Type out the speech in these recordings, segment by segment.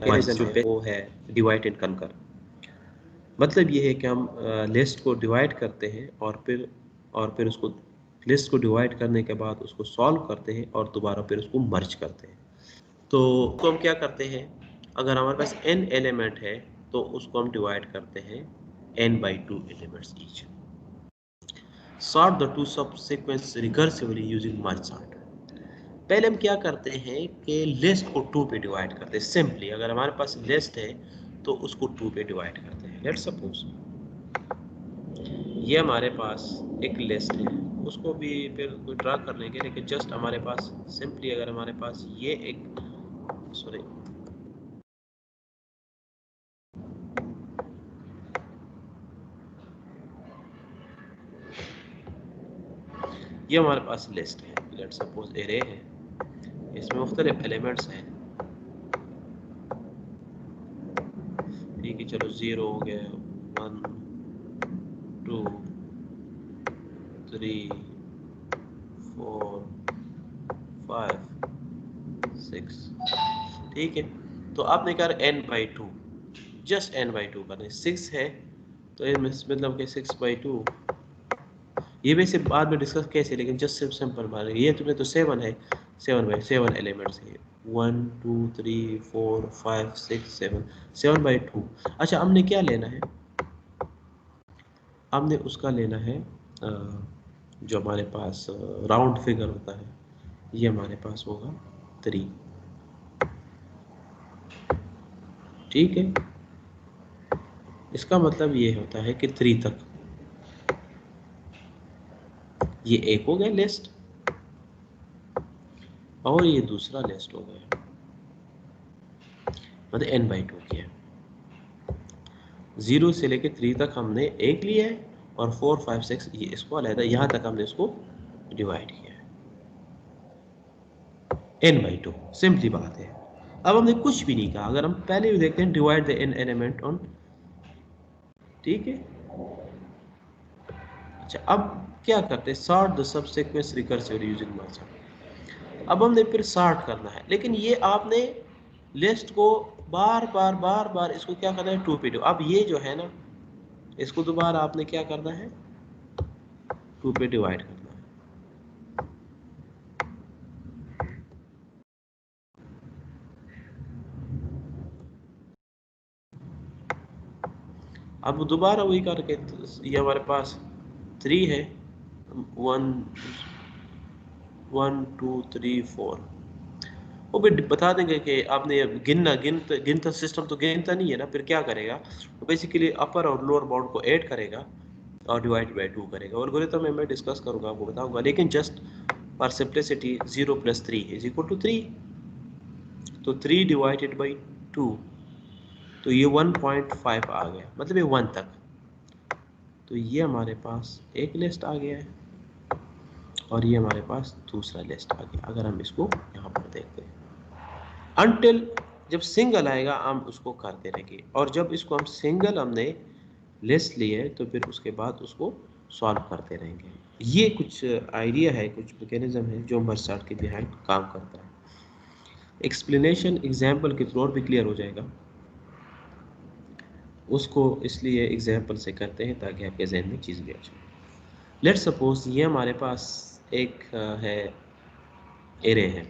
Mechanism है वो है डिवाइड एंड कनकर। मतलब ये है कि हम लिस्ट को डिवाइड करते हैं और फिर उसको लिस्ट को डिवाइड करने के बाद उसको सॉल्व करते हैं और दोबारा फिर उसको मर्ज करते हैं। तो हम क्या करते हैं, अगर हमारे पास n एलिमेंट है तो उसको हम डिवाइड करते हैं n/2 elements each. Sort the two subsequence recursively using merge sort. पहले हम क्या करते हैं कि लिस्ट को 2 पे डिवाइड करते हैं। सिंपली अगर हमारे पास लिस्ट है तो उसको 2 पे डिवाइड करते हैं। लेट्स सपोज ये हमारे पास एक लिस्ट है, उसको भी फिर कोई ड्रा कर लेंगे, लेकिन जस्ट हमारे पास सिंपली अगर हमारे पास ये एक सॉरी ये हमारे पास लिस्ट है, लेट्स सपोज एरे है, इसमें मुख्तलिफ एलिमेंट्स हैं। ठीक है, चलो 0 हो गया, 1 2 3 4 5 6। ठीक है, तो आपने कहा n/2, जस्ट n/2 करना। 6 है तो ये मतलब कि 6/2, ये वैसे बाद में डिस्कस कैसे, लेकिन जस्ट सिंपल बात है। ये तुम्हें तो 7 है, 7/7 एलिमेंट्स है, 1 2 3 4 5 6 7, 7/2। अच्छा, हमने क्या लेना है, हमने उसका लेना है जो हमारे पास राउंड फिगर होता है, ये हमारे पास होगा 3। ठीक है, इसका मतलब ये होता है कि 3 तक ये एक हो गया लिस्ट और ये दूसरा लिस्ट हो गया, मतलब n/2 किया। 0 से लेके 3 तक हमने एक लिया है और 4 5 6 ये इसको अलग, यहाँ तक हमने इसको डिवाइड किया है n/2। सिंपली बात है। अब हमने कुछ भी नहीं कहा, अगर हम पहले भी देखते हैं divide the n element on. ठीक है, अच्छा अब क्या करते हैं, sort the subsequence recursively using merge. अब हमने फिर सॉर्ट करना है, लेकिन ये आपने लिस्ट को बार बार इसको क्या करना है, 2 पे डिवाइड। अब ये जो है ना, इसको दोबारा आपने क्या करना है, 2 पे डिवाइड करना है। अब दोबारा वही करके, ये हमारे पास 3 है, 1 1 2 3 4। वो भी बता देंगे कि आपने गिनता सिस्टम तो गिनता नहीं है ना, फिर क्या करेगा, तो बेसिकली अपर और लोअर बाउंड को ऐड करेगा और डिवाइड बाय 2 करेगा। एल्गोरिथम में मैं डिस्कस करूंगा, आपको बताऊंगा, लेकिन जस्ट फॉर सिंपलिसिटी 0 + 3 = 3, तो 3 डिवाइडेड बाई 2, तो ये 1.5 आ गया, मतलब ये 1 तक। तो ये हमारे पास एक लिस्ट आ गया है और ये हमारे पास दूसरा लिस्ट आ गया। अगर हम इसको यहाँ पर देखते हैं, अनटिल जब सिंगल आएगा हम उसको करते रहेंगे, और जब इसको हम सिंगल हमने लिस्ट ली है तो फिर उसके बाद उसको सॉल्व करते रहेंगे। ये कुछ आइडिया है, कुछ मैकेनिज्म है जो मर्ज सॉर्ट के बिहाइंड काम करता है। एक्सप्लेनेशन एग्जाम्पल के थ्रू और भी क्लियर हो जाएगा, उसको इसलिए एग्जाम्पल से करते हैं ताकि आपके जहन में चीज़ भी आ जाए। लेट्स सपोज ये हमारे पास एक है एरे है,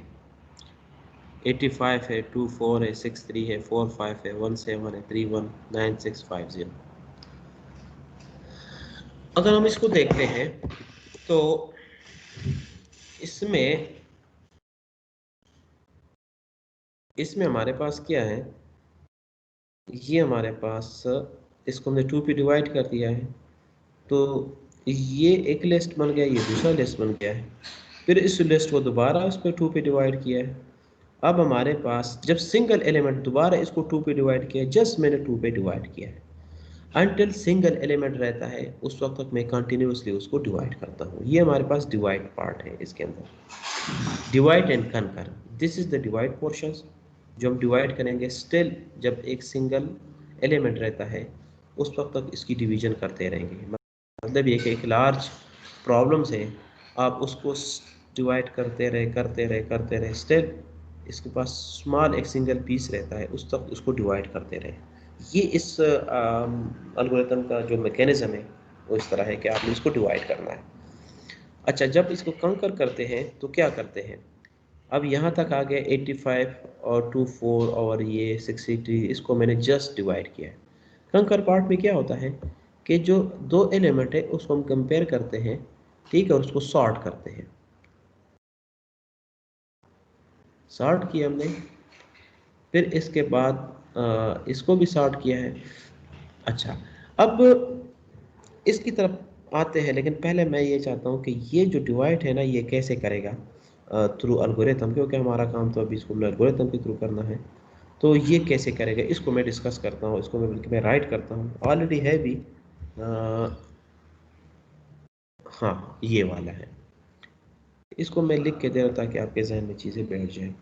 85 है, 24 है, 63 है, 45 है, 17 है, 31 9650। अगर हम इसको देखते हैं तो इसमें हमारे पास क्या है, ये हमारे पास इसको हमने 2 पे डिवाइड कर दिया है, तो ये एक लिस्ट बन गया, ये दूसरा लिस्ट बन गया है। फिर इस लिस्ट को दोबारा इस पर 2 पे डिवाइड किया है। अब हमारे पास जब सिंगल एलिमेंट दोबारा इसको 2 पे डिवाइड किया है, जस्ट मैंने 2 पे डिवाइड किया है, अनटिल सिंगल एलिमेंट रहता है उस वक्त तक मैं कंटिन्यूसली उसको डिवाइड करता हूँ। ये हमारे पास डिवाइड पार्ट है इसके अंदर, divide and conquer, this is the divide portion. जो हम डिवाइड करेंगे, स्टिल जब एक सिंगल एलिमेंट रहता है उस वक्त तक इसकी डिवीजन करते रहेंगे। मतलब ये कि एक लार्ज प्रॉब्लम से आप उसको डिवाइड करते रहे, स्टिल इसके पास स्मॉल एक सिंगल पीस रहता है उस तक उसको डिवाइड करते रहे। ये इस एल्गोरिथम का जो मैकेनिज्म है वो इस तरह है कि आपने इसको डिवाइड करना है। अच्छा, जब इसको कंकर करते हैं तो क्या करते हैं, अब यहाँ तक आ गया 85 और 24 और ये 63, इसको मैंने जस्ट डिवाइड किया है। कंकर पार्ट में क्या होता है कि जो दो एलिमेंट है उसको हम कंपेयर करते हैं, ठीक है, और उसको सॉर्ट करते हैं। सॉर्ट किया हमने, फिर इसके बाद इसको भी सॉर्ट किया है। अच्छा, अब इसकी तरफ आते हैं, लेकिन पहले मैं ये चाहता हूँ कि ये जो डिवाइड है ना ये कैसे करेगा थ्रू एल्गोरिथम, क्योंकि हमारा काम तो अभी इसको एल्गोरिथम के थ्रू करना है। तो ये कैसे करेगा इसको मैं डिस्कस करता हूँ, इसको मैं राइट करता हूँ, ऑलरेडी है भी। हाँ, ये वाला है, इसको मैं लिख के दे रहा ताकि आपके जहन में चीज़ें बैठ जाए।